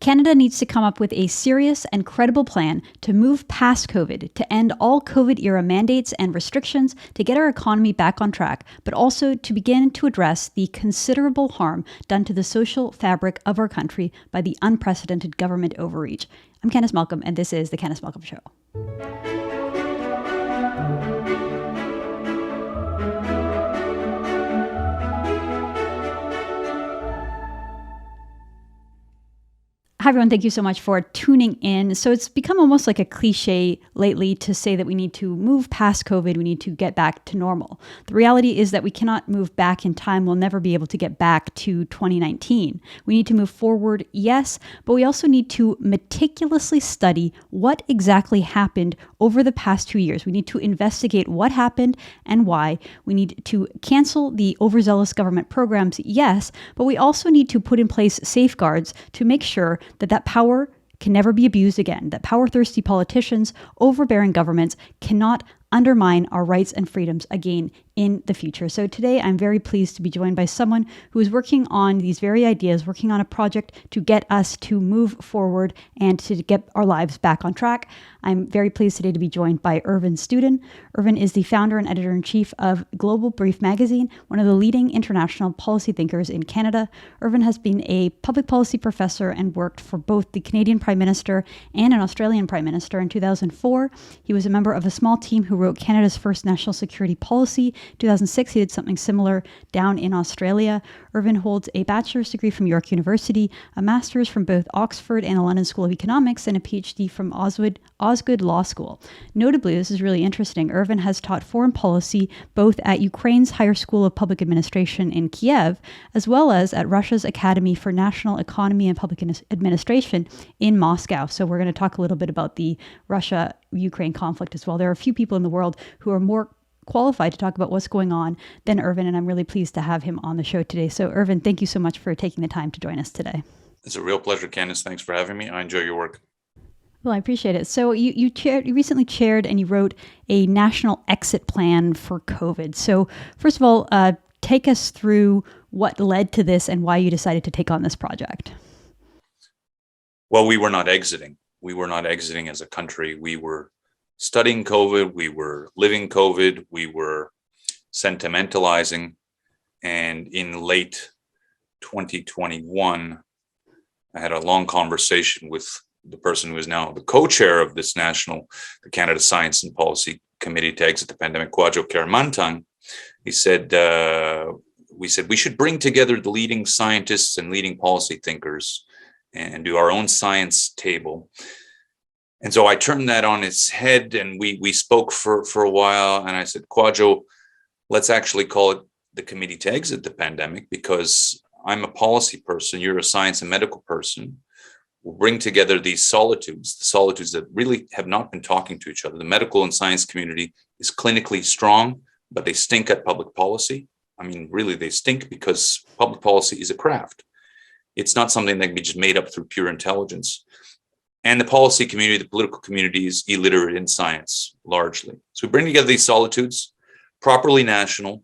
Canada needs to come up with a serious and credible plan to move past COVID, to end all COVID-era mandates and restrictions, to get our economy back on track, but also to begin to address the considerable harm done to the social fabric of our country by the unprecedented government overreach. I'm Candice Malcolm, and this is The Candice Malcolm Show. Hi, everyone. Thank you so much for tuning in. So it's become almost like a cliche lately to say that we need to move past COVID. We need to get back to normal. The reality is that we cannot move back in time. We'll never be able to get back to 2019. We need to move forward, yes, but we also need to meticulously study what exactly happened over the past 2 years. We need to investigate what happened and why. We need to cancel the overzealous government programs, yes, but we also need to put in place safeguards to make sure that power can never be abused again, that power-thirsty politicians, overbearing governments cannot undermine our rights and freedoms again in the future. So today I'm very pleased to be joined by someone who is working on these very ideas, working on a project to get us to move forward and to get our lives back on track. I'm very pleased today to be joined by Irvin Studin. Irvin is the founder and editor-in-chief of Global Brief magazine, one of the leading international policy thinkers in Canada. Irvin has been a public policy professor and worked for both the Canadian Prime Minister and an Australian Prime Minister. In 2004, he was a member of a small team who wrote Canada's first national security policy. 2006, he did something similar down in Australia. Irvin holds a bachelor's degree from York University, a master's from both Oxford and the London School of Economics, and a PhD from Osgood Law School. Notably, this is really interesting, Irvin has taught foreign policy both at Ukraine's Higher School of Public Administration in Kiev, as well as at Russia's Academy for National Economy and Public Administration in Moscow. So we're going to talk a little bit about the Russia-Ukraine conflict as well. There are a few people in the world who are more qualified to talk about what's going on than Irvin, and I'm really pleased to have him on the show today. So Irvin, thank you so much for taking the time to join us today. It's a real pleasure, Candice. Thanks for having me. I enjoy your work. Well, I appreciate it. So you recently chaired and you wrote a national exit plan for COVID. So first of all, take us through what led to this and why you decided to take on this project. Well, we were not exiting. We were not exiting as a country. We were studying COVID. We were living COVID. We were sentimentalizing. And in late 2021, I had a long conversation with the person who is now the co-chair of this the Canada Science and Policy Committee to Exit the Pandemic, Kwadwo Kyeremanteng. He said, we should bring together the leading scientists and leading policy thinkers and do our own science table. And so I turned that on its head, and we spoke for a while. And I said, Kwadwo, let's actually call it the Committee to Exit the Pandemic, because I'm a policy person, you're a science and medical person. We'll bring together these solitudes, the solitudes that really have not been talking to each other. The medical and science community is clinically strong, but they stink at public policy. I mean, really, they stink because public policy is a craft. It's not something that can be just made up through pure intelligence. And the policy community, the political community is illiterate in science, largely. So we bring together these solitudes, properly national,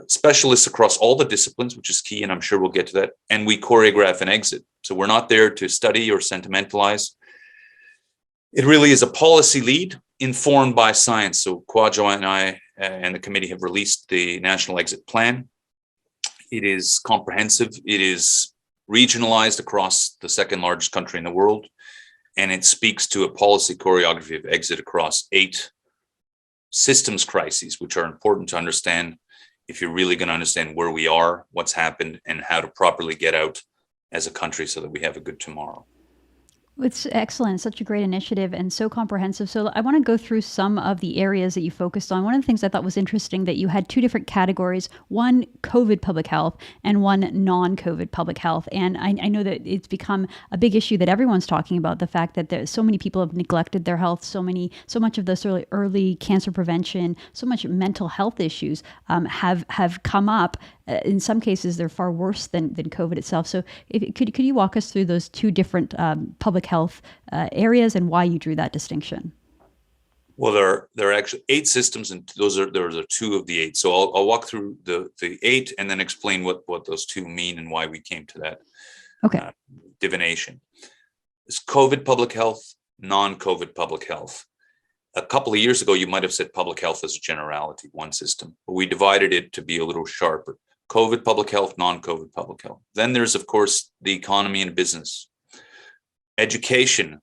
specialists across all the disciplines, which is key, and I'm sure we'll get to that, and we choreograph an exit. So we're not there to study or sentimentalize. It really is a policy lead informed by science. So Kwadwo and I and the committee have released the National Exit Plan. It is comprehensive. It is regionalized across the second largest country in the world, and it speaks to a policy choreography of exit across 8 systems crises, which are important to understand if you're really going to understand where we are, what's happened, and how to properly get out as a country so that we have a good tomorrow. It's excellent. Such a great initiative and so comprehensive. So I want to go through some of the areas that you focused on. One of the things I thought was interesting that you had 2 different categories, one COVID public health and one non-COVID public health. And I know that it's become a big issue that everyone's talking about, the fact that there's so many people have neglected their health, so much of this early cancer prevention, so much mental health issues have come up. In some cases, they're far worse than COVID itself. So could you walk us through those 2 different public health areas and why you drew that distinction? Well, there are actually 8 systems, and those are 2 of the 8. So I'll walk through the 8 and then explain what those 2 mean and why we came to that. Okay. divination. It's COVID public health, non-COVID public health. A couple of years ago, you might have said public health as a generality, one system, but we divided it to be a little sharper. COVID public health, non-COVID public health. Then there's, of course, the economy and business. Education,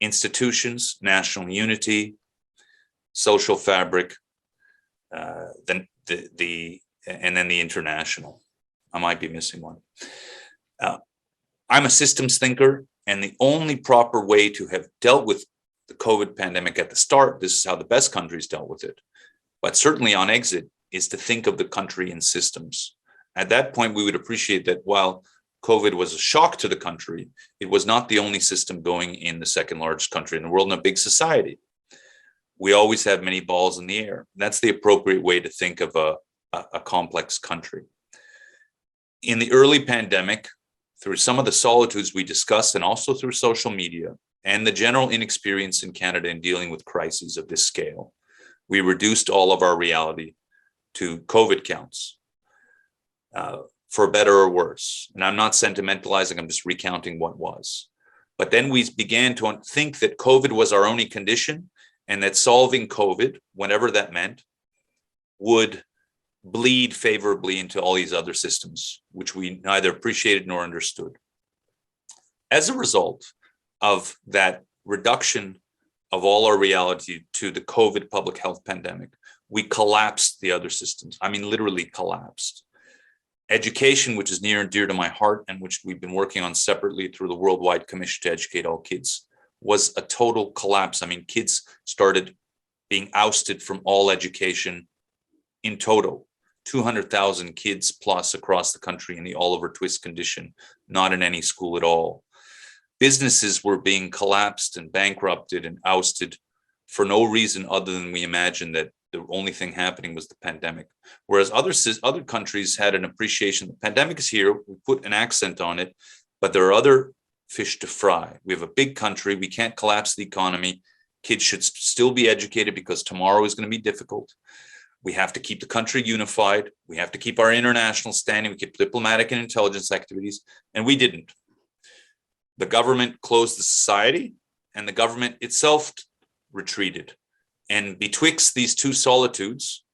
institutions, national unity, social fabric, then and then the international. I might be missing one. I'm a systems thinker, and the only proper way to have dealt with the COVID pandemic at the start, this is how the best countries dealt with it, but certainly on exit, is to think of the country in systems. At that point, we would appreciate that while COVID was a shock to the country, it was not the only system going in the second largest country in the world in a big society. We always have many balls in the air. That's the appropriate way to think of a complex country. In the early pandemic, through some of the solitudes we discussed, and also through social media and the general inexperience in Canada in dealing with crises of this scale, we reduced all of our reality to COVID counts, for better or worse. And I'm not sentimentalizing, I'm just recounting what was. But then we began to think that COVID was our only condition, and that solving COVID, whatever that meant, would bleed favorably into all these other systems, which we neither appreciated nor understood. As a result of that reduction of all our reality to the COVID public health pandemic, we collapsed the other systems. I mean, literally collapsed. Education, which is near and dear to my heart, and which we've been working on separately through the Worldwide Commission to Educate All Kids, was a total collapse. I mean, kids started being ousted from all education in total. 200,000 kids plus across the country in the Oliver Twist condition, not in any school at all. Businesses were being collapsed and bankrupted and ousted for no reason other than we imagined that the only thing happening was the pandemic. Whereas other countries had an appreciation. The pandemic is here, we put an accent on it, but there are other fish to fry. We have a big country, we can't collapse the economy. Kids should still be educated because tomorrow is going to be difficult. We have to keep the country unified. We have to keep our international standing. We keep diplomatic and intelligence activities, and we didn't. The government closed the society, and the government itself retreated. And betwixt these two solitudes,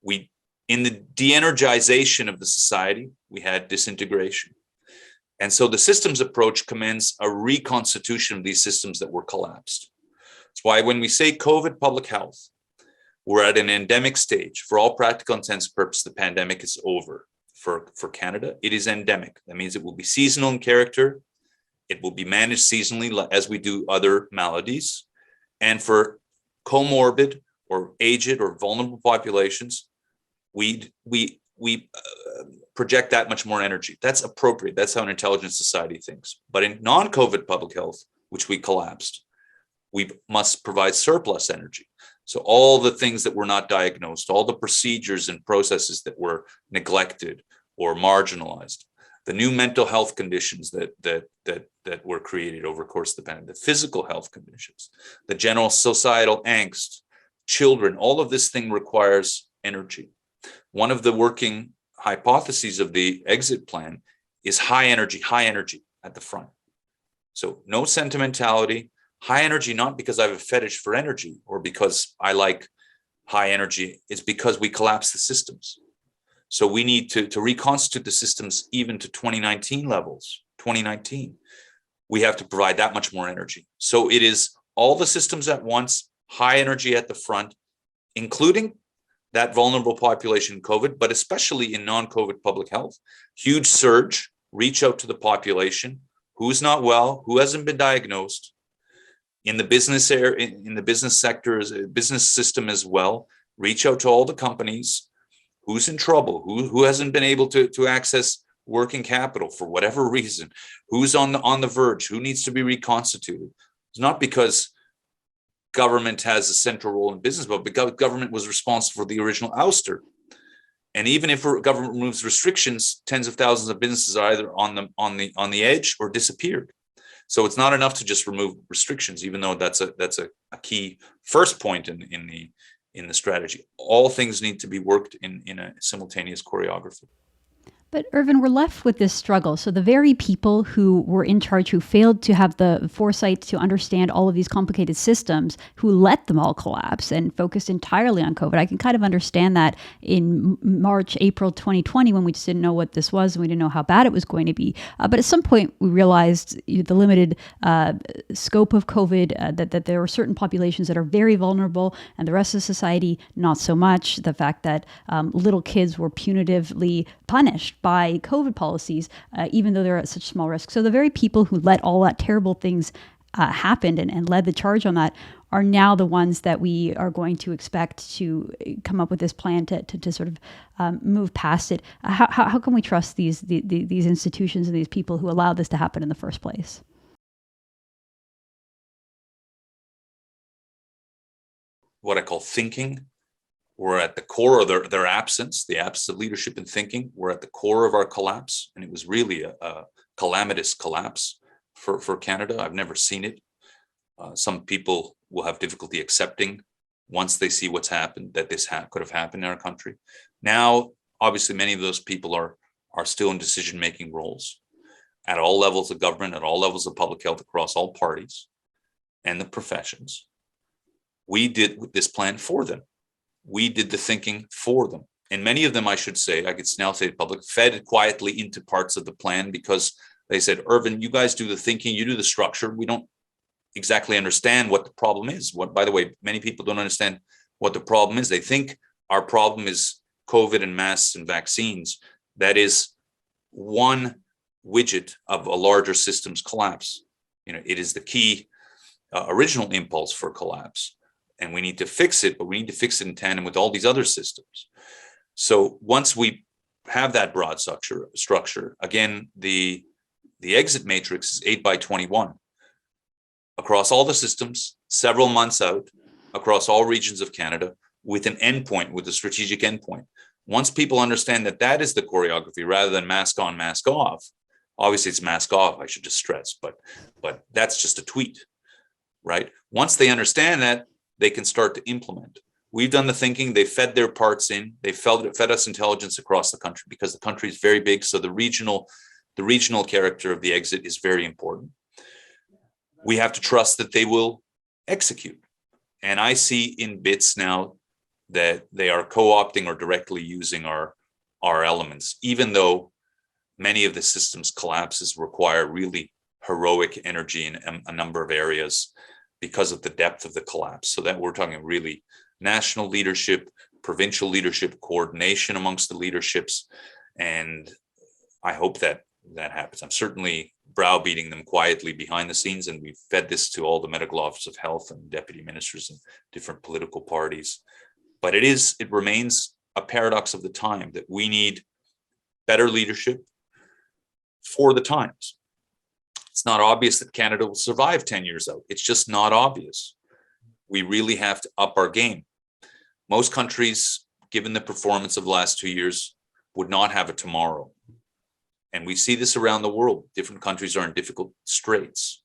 in the de-energization of the society, we had disintegration. And so the systems approach commends a reconstitution of these systems that were collapsed. That's why when we say COVID public health, we're at an endemic stage. For all practical intents and purposes, the pandemic is over. For Canada, it is endemic. That means it will be seasonal in character. It will be managed seasonally as we do other maladies. And for comorbid or aged or vulnerable populations, we project that much more energy. That's appropriate. That's how an intelligent society thinks. But in non-COVID public health, which we collapsed, we must provide surplus energy. So all the things that were not diagnosed, all the procedures and processes that were neglected or marginalized, the new mental health conditions that were created over the course of the pandemic, the physical health conditions, the general societal angst, children, all of this thing requires energy. One of the working hypotheses of the exit plan is high energy at the front. So no sentimentality, high energy, not because I have a fetish for energy or because I like high energy, it's because we collapse the systems. So we need to reconstitute the systems even to 2019 levels, 2019. We have to provide that much more energy. So it is all the systems at once, high energy at the front, including that vulnerable population in COVID, but especially in non-COVID public health. Huge surge, reach out to the population, who's not well, who hasn't been diagnosed. In the business area, in the business sector, business system as well, reach out to all the companies, who's in trouble, who hasn't been able to access working capital for whatever reason, who's on the verge, who needs to be reconstituted. It's not because government has a central role in business, but because government was responsible for the original ouster. And even if government removes restrictions, tens of thousands of businesses are either on the edge or disappeared. So it's not enough to just remove restrictions, even though that's a key first point in the strategy. All things need to be worked in a simultaneous choreography. But Irvin, we're left with this struggle. So the very people who were in charge, who failed to have the foresight to understand all of these complicated systems, who let them all collapse and focused entirely on COVID. I can kind of understand that in March, April 2020, when we just didn't know what this was and we didn't know how bad it was going to be. But at some point, we realized the limited scope of COVID, that there were certain populations that are very vulnerable and the rest of society not so much. The fact that little kids were punitively punished by COVID policies, even though they're at such small risk. So the very people who let all that terrible things happen and led the charge on that are now the ones that we are going to expect to come up with this plan to sort of move past it. How can we trust these institutions and these people who allowed this to happen in the first place? What I call thinking. We're at the core of their absence, the absence of leadership and thinking. We're at the core of our collapse. And it was really a calamitous collapse for Canada. I've never seen it. Some people will have difficulty accepting once they see what's happened, that this could have happened in our country. Now, obviously, many of those people are still in decision-making roles at all levels of government, at all levels of public health, across all parties and the professions. We did this plan for them. We did the thinking for them. And many of them, I should say, I could now say it public, fed quietly into parts of the plan because they said, Irvin, you guys do the thinking, you do the structure. We don't exactly understand what the problem is. By the way, many people don't understand what the problem is. They think our problem is COVID and masks and vaccines. That is one widget of a larger system's collapse. It is the key original impulse for collapse. And we need to fix it, but we need to fix it in tandem with all these other systems. So once we have that broad structure, again, the exit matrix is 8 by 21 across all the systems, several months out, across all regions of Canada, with an endpoint, with a strategic endpoint. Once people understand that that is the choreography rather than mask on, mask off, obviously it's mask off, I should just stress, but that's just a tweet, right? Once they understand that, they can start to implement. We've done the thinking, they fed their parts in, they fed us intelligence across the country because the country is very big. So the regional character of the exit is very important. We have to trust that they will execute. And I see in bits now that they are co-opting or directly using our elements, even though many of the systems collapses require really heroic energy in a number of areas because of the depth of the collapse. So that we're talking really national leadership, provincial leadership, coordination amongst the leaderships. And I hope that happens. I'm certainly browbeating them quietly behind the scenes. And we've fed this to all the medical officers of health and deputy ministers and different political parties. But it remains a paradox of the time that we need better leadership for the times. It's not obvious that Canada will survive 10 years out. It's just not obvious. We really have to up our game. Most countries, given the performance of the last 2 years, would not have a tomorrow. And we see this around the world. Different countries are in difficult straits.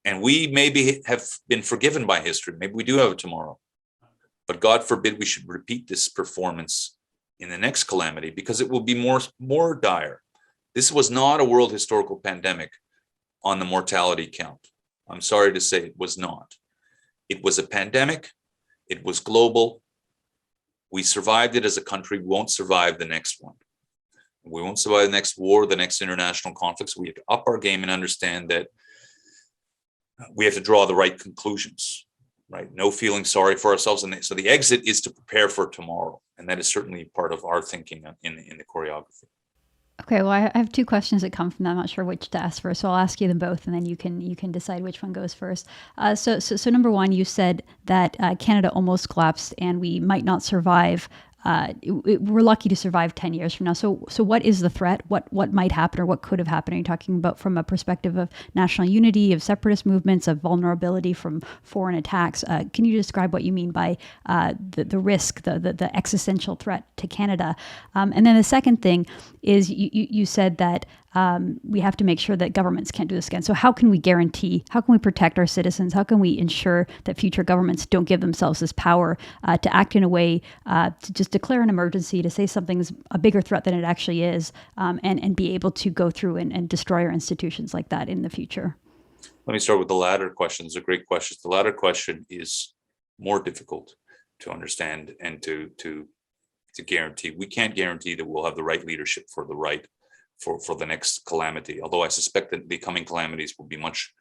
And we maybe have been forgiven by history. Maybe we do have a tomorrow. But God forbid we should repeat this performance in the next calamity, because it will be more dire. This was not a world historical pandemic on the mortality count. I'm sorry to say it was not. It was a pandemic. It was global. We survived it as a country. We won't survive the next one. We won't survive the next war, the next international conflicts. We have to up our game and understand that we have to draw the right conclusions, right? No feeling sorry for ourselves. And so the exit is to prepare for tomorrow. And that is certainly part of our thinking in the choreography. Okay, well, I have two questions that come from that. I'm not sure which to ask first, so I'll ask you them both, and then you can decide which one goes first. So number one, you said that Canada almost collapsed, and we might not survive. We're lucky to survive 10 years from now. So what is the threat? What might happen, or what could have happened? Are you talking about from a perspective of national unity, of separatist movements, of vulnerability from foreign attacks? Can you describe what you mean by the risk, the existential threat to Canada? And then the second thing is you said that we have to make sure that governments can't do this again. So how can we guarantee, how can we protect our citizens? How can we ensure that future governments don't give themselves this power to act in a way to just declare an emergency, to say something's a bigger threat than it actually is, and be able to go through and destroy our institutions like that in the future? Let me start with the latter question. It's a great question. The latter question is more difficult to understand and to guarantee. We can't guarantee that we'll have the right leadership for the next calamity. Although I suspect that the coming calamities will be much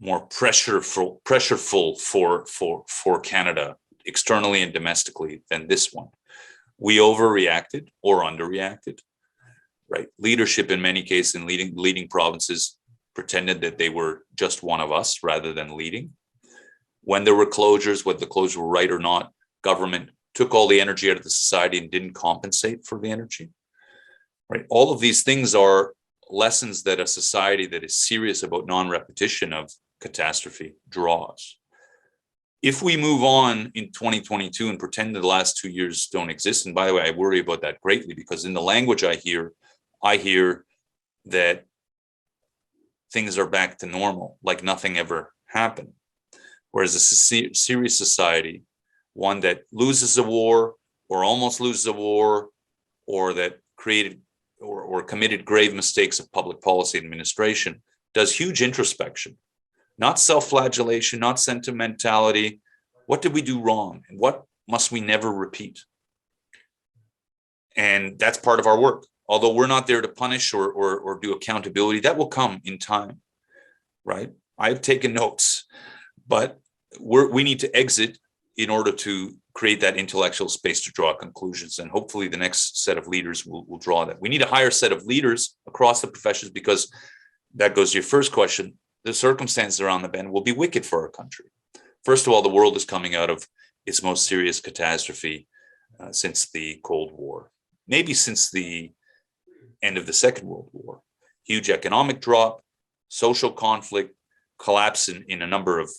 more pressureful for Canada externally and domestically than this one. We overreacted or underreacted, right? Leadership in many cases in leading provinces pretended that they were just one of us rather than leading. When there were closures, whether the closures were right or not, government took all the energy out of the society and didn't compensate for the energy. Right? All of these things are lessons that a society that is serious about non-repetition of catastrophe draws. If we move on in 2022 and pretend that the last 2 years don't exist, and by the way, I worry about that greatly because in the language I hear that things are back to normal, like nothing ever happened. Whereas a serious society, one that loses a war or almost loses a war, or that created or committed grave mistakes of public policy administration, does huge introspection, not self-flagellation, not sentimentality. What did we do wrong? And what must we never repeat? And that's part of our work. Although we're not there to punish or do accountability, that will come in time, right? I've taken notes, but we need to exit in order to create that intellectual space to draw conclusions. And hopefully the next set of leaders will draw that. We need a higher set of leaders across the professions because that goes to your first question. The circumstances around the bend will be wicked for our country. First of all, the world is coming out of its most serious catastrophe since the Cold War, maybe since the end of the Second World War. Huge economic drop, social conflict, collapse in a number of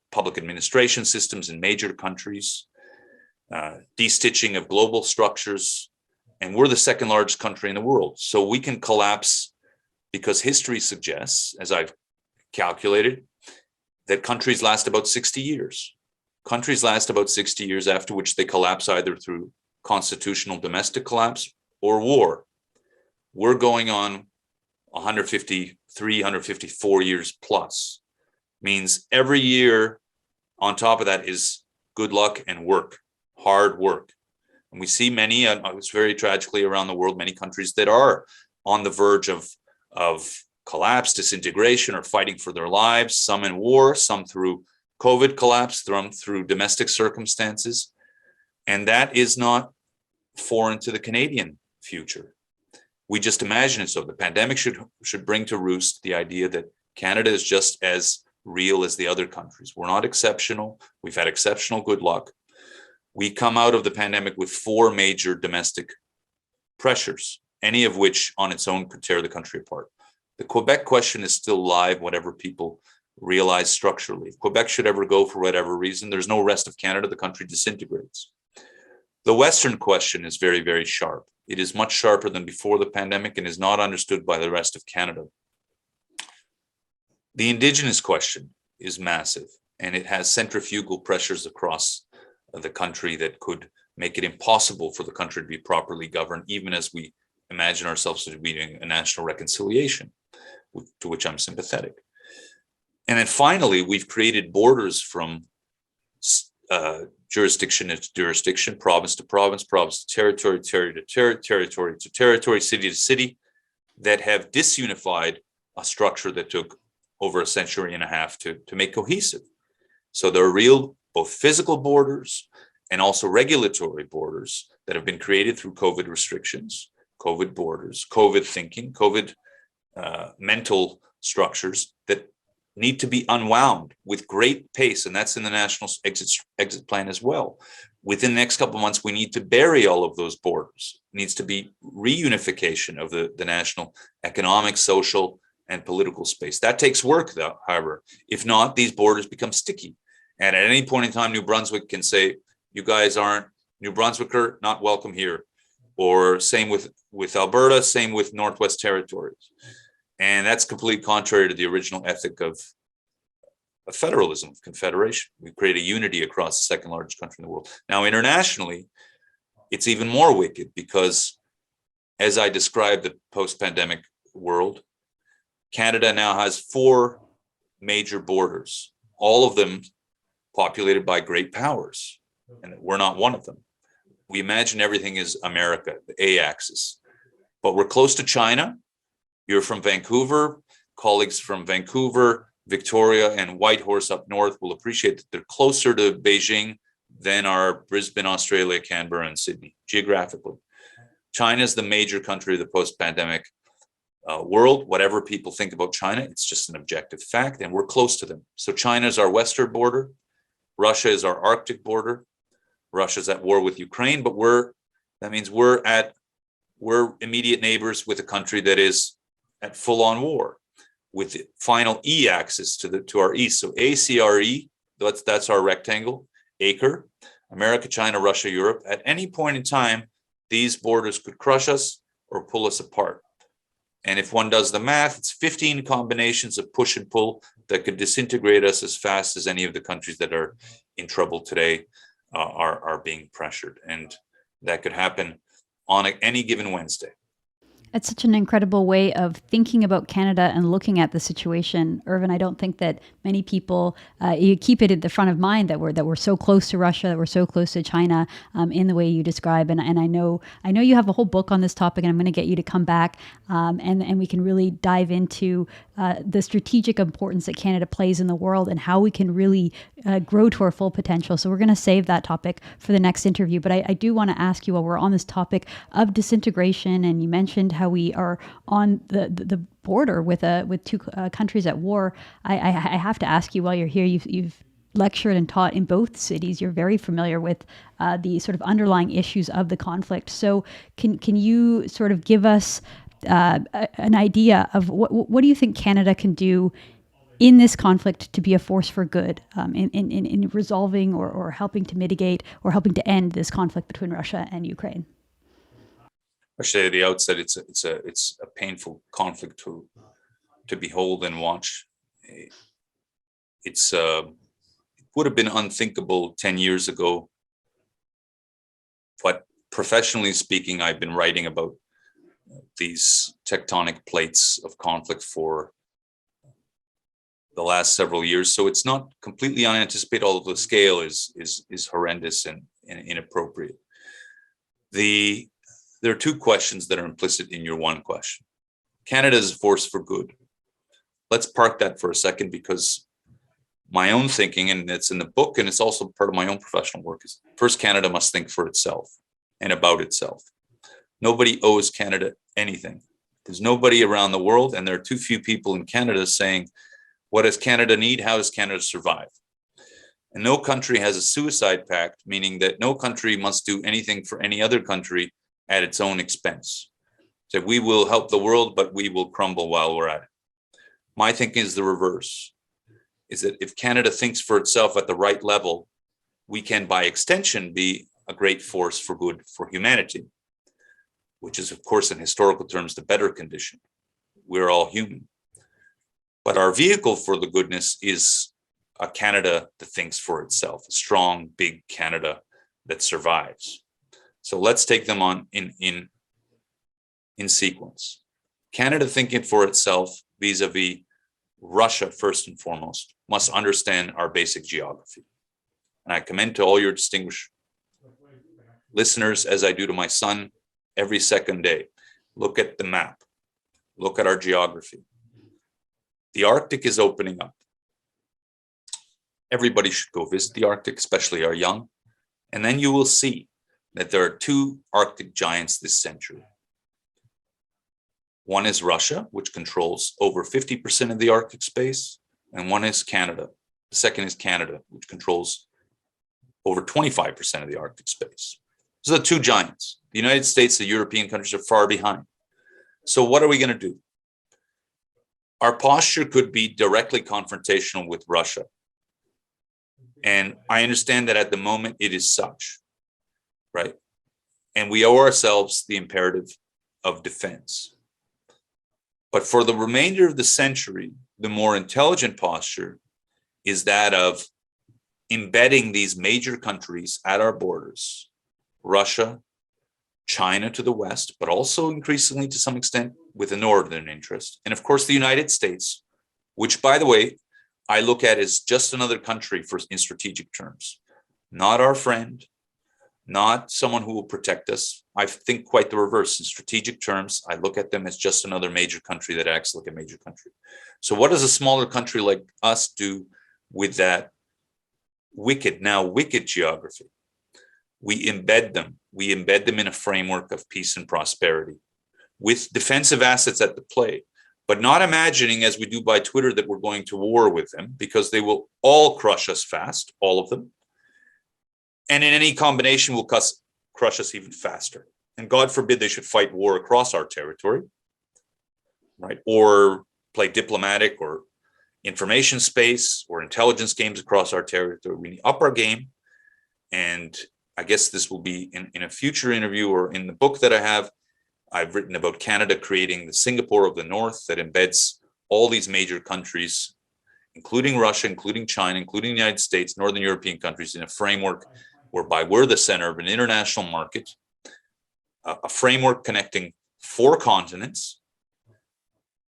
public administration systems in major countries, de-stitching of global structures, and we're the second largest country in the world. So we can collapse because history suggests, as I've calculated, that countries last about 60 years. Countries last about 60 years, after which they collapse either through constitutional domestic collapse or war. We're going on 153, 154 years plus. Means every year on top of that is good luck and work, hard work. And we see many, it's very tragically around the world, many countries that are on the verge of collapse, disintegration, or fighting for their lives, some in war, some through COVID collapse, some through domestic circumstances. And that is not foreign to the Canadian future. We just imagine it so. The pandemic should bring to roost the idea that Canada is just as real as the other countries. We're not exceptional. We've had exceptional good luck. We come out of the pandemic with 4 major domestic pressures, any of which on its own could tear the country apart. The Quebec question is still live, whatever people realize structurally. If Quebec should ever go for whatever reason, there's no rest of Canada, the country disintegrates. The Western question is very, very sharp. It is much sharper than before the pandemic and is not understood by the rest of Canada. The Indigenous question is massive, and it has centrifugal pressures across the country that could make it impossible for the country to be properly governed, even as we imagine ourselves to be doing a national reconciliation, to which I'm sympathetic. And then finally, we've created borders from jurisdiction to jurisdiction, province to province, province to territory, territory to territory, city to city, that have disunified a structure that took over a century and a half to make cohesive. So there are real, both physical borders and also regulatory borders that have been created through COVID restrictions, COVID borders, COVID thinking, COVID mental structures that need to be unwound with great pace. And that's in the national exit plan as well. Within the next couple of months, we need to bury all of those borders. It needs to be reunification of the national economic, social, and political space. That takes work, though, however. If not, these borders become sticky. And at any point in time, New Brunswick can say, you guys aren't, New Brunswicker, not welcome here. Or same with with Alberta, same with Northwest Territories. And that's completely contrary to the original ethic of federalism, of confederation. We create a unity across the second largest country in the world. Now, internationally, it's even more wicked because, as I described the post-pandemic world, Canada now has 4 major borders, all of them populated by great powers, and we're not one of them. We imagine everything is America, the A-axis, but we're close to China. You're from Vancouver. Colleagues from Vancouver, Victoria, and Whitehorse up north will appreciate that they're closer to Beijing than are Brisbane, Australia, Canberra, and Sydney, geographically. China is the major country of the post-pandemic world. Whatever people think about China, it's just an objective fact, and we're close to them. So China is our western border. Russia is our Arctic border. Russia's at war with Ukraine, but that means we're immediate neighbors with a country that is at full-on war, with the final E-axis to our east. So ACRE, that's our rectangle, acre, America, China, Russia, Europe. At any point in time, these borders could crush us or pull us apart. And if one does the math, it's 15 combinations of push and pull that could disintegrate us as fast as any of the countries that are in trouble today are being pressured. And that could happen on any given Wednesday. It's such an incredible way of thinking about Canada and looking at the situation, Irvin. I don't think that many people you keep it at the front of mind that we're so close to Russia, that we're so close to China in the way you describe. And I know you have a whole book on this topic, and I'm going to get you to come back and we can really dive into the strategic importance that Canada plays in the world and how we can really grow to our full potential. So we're going to save that topic for the next interview. But I do want to ask you, while we're on this topic of disintegration, and you mentioned how we are on the border with 2 countries at war, I have to ask you, while you're here, you've lectured and taught in both cities. You're very familiar with the sort of underlying issues of the conflict. So can you sort of give us an idea of what do you think Canada can do in this conflict to be a force for good in resolving or helping to mitigate or helping to end this conflict between Russia and Ukraine? I should say at the outset, it's a painful conflict to behold and watch. It would have been unthinkable 10 years ago, but professionally speaking, I've been writing about these tectonic plates of conflict for the last several years. So it's not completely unanticipated, although the scale is horrendous and inappropriate. There are 2 questions that are implicit in your one question. Canada is a force for good. Let's park that for a second, because my own thinking, and it's in the book, and it's also part of my own professional work, is first, Canada must think for itself and about itself. Nobody owes Canada anything. There's nobody around the world, and there are too few people in Canada saying, what does Canada need? How does Canada survive? And no country has a suicide pact, meaning that no country must do anything for any other country at its own expense. So we will help the world, but we will crumble while we're at it. My thinking is the reverse, is that if Canada thinks for itself at the right level, we can, by extension, be a great force for good for humanity, which is, of course, in historical terms, the better condition. We're all human. But our vehicle for the goodness is a Canada that thinks for itself, a strong, big Canada that survives. So let's take them on in sequence. Canada thinking for itself vis-a-vis Russia, first and foremost, must understand our basic geography. And I commend to all your distinguished listeners, as I do to my son every second day, look at the map, look at our geography. The Arctic is opening up. Everybody should go visit the Arctic, especially our young. And then you will see that there are 2 Arctic giants this century. One is Russia, which controls over 50% of the Arctic space, and one is Canada. The second is Canada, which controls over 25% of the Arctic space. Those are the 2 giants. The United States, the European countries are far behind. So what are we going to do? Our posture could be directly confrontational with Russia. And I understand that at the moment it is such, right? And we owe ourselves the imperative of defense. But for the remainder of the century, the more intelligent posture is that of embedding these major countries at our borders, Russia, China to the west, but also increasingly to some extent with a northern interest. And of course, the United States, which, by the way, I look at as just another country in strategic terms, not our friend, not someone who will protect us. I think quite the reverse. In strategic terms, I look at them as just another major country that acts like a major country. So what does a smaller country like us do with that now wicked geography? We embed them. We embed them in a framework of peace and prosperity with defensive assets at the play, but not imagining, as we do by Twitter, that we're going to war with them, because they will all crush us fast, all of them. And in any combination will crush us even faster. And God forbid they should fight war across our territory, right? Or play diplomatic or information space or intelligence games across our territory. We need to up our game. And I guess this will be in a future interview or in the book that I've written about Canada creating the Singapore of the North that embeds all these major countries, including Russia, including China, including the United States, Northern European countries, in a framework whereby we're the center of an international market, a framework connecting 4 continents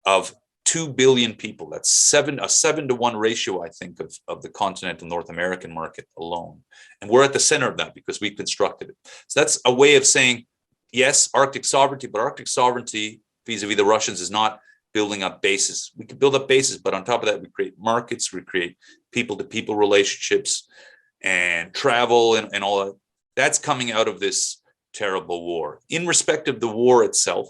of 2 billion people. That's a 7-to-1 ratio, I think, of the continental North American market alone. And we're at the center of that because we constructed it. So that's a way of saying, yes, Arctic sovereignty, but Arctic sovereignty vis-a-vis the Russians is not building up bases. We can build up bases, but on top of that, we create markets, we create people-to-people relationships and travel and all that. That's coming out of this terrible war. In respect of the war itself,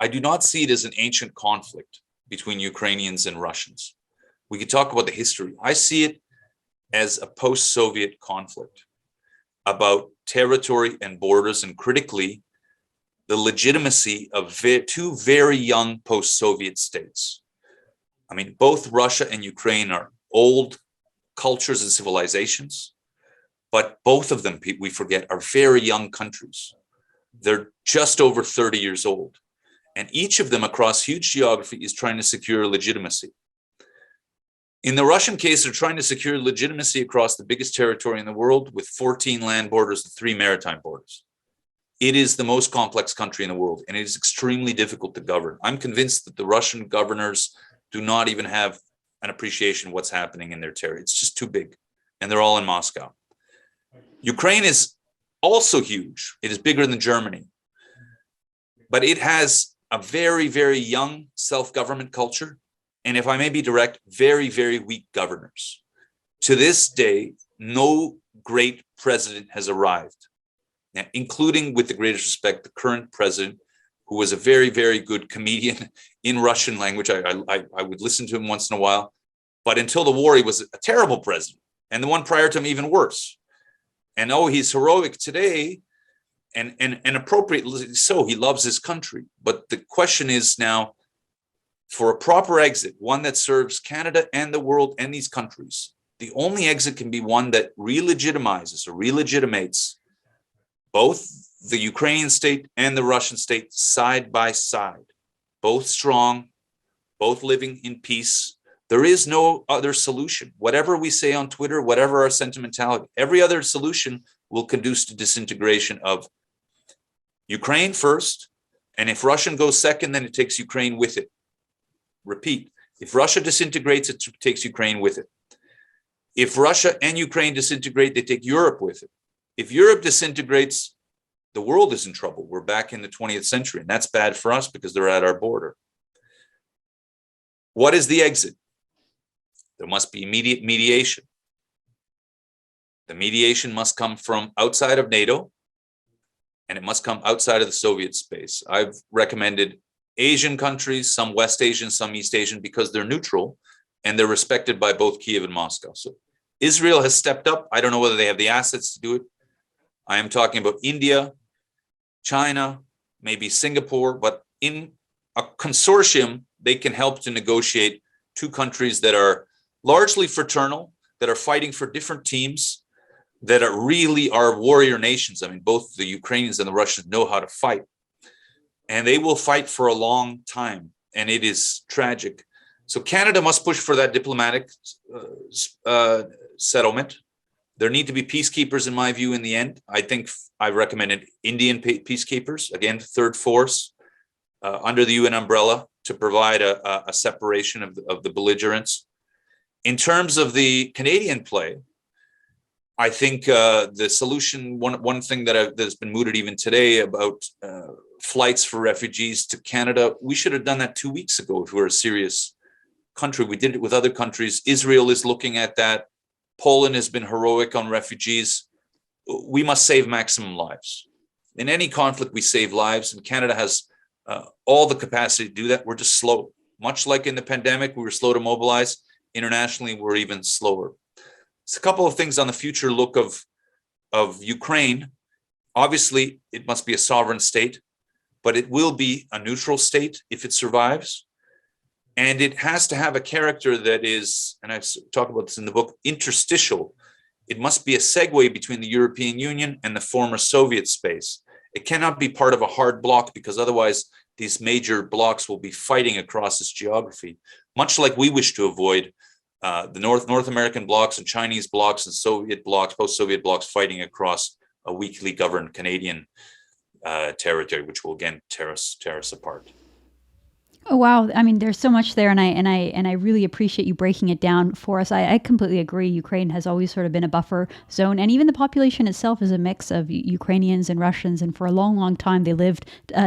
I do not see it as an ancient conflict between Ukrainians and Russians. We could talk about the history. I see it as a post-Soviet conflict about territory and borders, and critically, the legitimacy of 2 very young post-Soviet states. I mean, both Russia and Ukraine are old cultures and civilizations, but both of them, we forget, are very young countries. They're just over 30 years old. And each of them across huge geography is trying to secure legitimacy. In the Russian case, they're trying to secure legitimacy across the biggest territory in the world with 14 land borders and 3 maritime borders. It is the most complex country in the world, and it is extremely difficult to govern. I'm convinced that the Russian governors do not even have an appreciation of what's happening in their territory. It's just too big, and they're all in Moscow. Ukraine is also huge. It is bigger than Germany, but it has a very, very young self-government culture. And if I may be direct, very, very weak governors. To this day, no great president has arrived, now, including, with the greatest respect, the current president, who was a very, very good comedian in Russian language. I would listen to him once in a while. But until the war, he was a terrible president. And the one prior to him, even worse. And he's heroic today, and appropriately so. He loves his country. But the question is now, for a proper exit, one that serves Canada and the world and these countries, the only exit can be one that re-legitimizes or re-legitimates both the Ukrainian state and the Russian state side by side, both strong, both living in peace. There is no other solution. Whatever we say on Twitter, whatever our sentimentality, every other solution will conduce to disintegration of Ukraine first. And if Russia goes second, then it takes Ukraine with it. Repeat, if Russia disintegrates, it takes Ukraine with it. If Russia and Ukraine disintegrate, they take Europe with it. If Europe disintegrates, the world is in trouble. We're back in the 20th century, and that's bad for us because they're at our border. What is the exit? There must be immediate mediation. The mediation must come from outside of NATO, and it must come outside of the Soviet space. I've recommended Asian countries, some West Asian, some East Asian, because they're neutral and they're respected by both Kiev and Moscow. So Israel has stepped up. I don't know whether they have the assets to do it. I am talking about India, China, maybe Singapore, but in a consortium, they can help to negotiate 2 countries that are largely fraternal, that are fighting for different teams, that are really our warrior nations. I mean, both the Ukrainians and the Russians know how to fight. and they will fight for a long time, and it is tragic. So Canada must push for that diplomatic settlement. There need to be peacekeepers, in my view, in the end. I think I recommended Indian peacekeepers, again, third force, under the UN umbrella to provide a separation of the belligerents. In terms of the Canadian play, I think the solution, one thing that's been mooted even today about flights for refugees to Canada, we should have done that 2 weeks ago if we were a serious country. We did it with other countries. Israel is looking at that. Poland has been heroic on refugees. We must save maximum lives. In any conflict, we save lives, and Canada has all the capacity to do that. We're just slow. Much like in the pandemic, we were slow to mobilize. Internationally, we're even slower. It's a couple of things on the future look of Ukraine. Obviously, it must be a sovereign state, but it will be a neutral state if it survives. And it has to have a character that is, and I talk about this in the book, interstitial. It must be a segue between the European Union and the former Soviet space. It cannot be part of a hard bloc, because otherwise these major blocs will be fighting across this geography, much like we wish to avoid the North American blocs and Chinese blocs and Soviet blocs, post-Soviet blocs fighting across a weakly governed Canadian territory, which will again tear us apart. Oh, wow. I mean, there's so much there, and I really appreciate you breaking it down for us. I completely agree. Ukraine has always sort of been a buffer zone, and even the population itself is a mix of Ukrainians and Russians, and for a long, long time they lived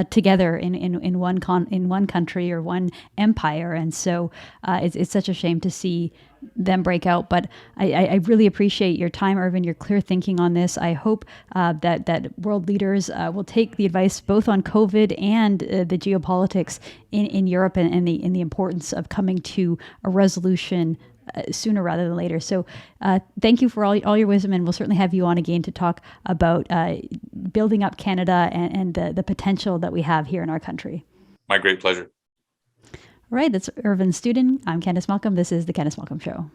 together in one country or one empire, and so it's such a shame to see them break out. But I really appreciate your time, Irvin, your clear thinking on this. I hope that world leaders will take the advice both on COVID and the geopolitics in Europe and the importance of coming to a resolution sooner rather than later. So thank you for all your wisdom, and we'll certainly have you on again to talk about building up Canada and the potential that we have here in our country. My great pleasure. All right, that's Irvin Studin. I'm Candice Malcolm. This is The Candice Malcolm Show.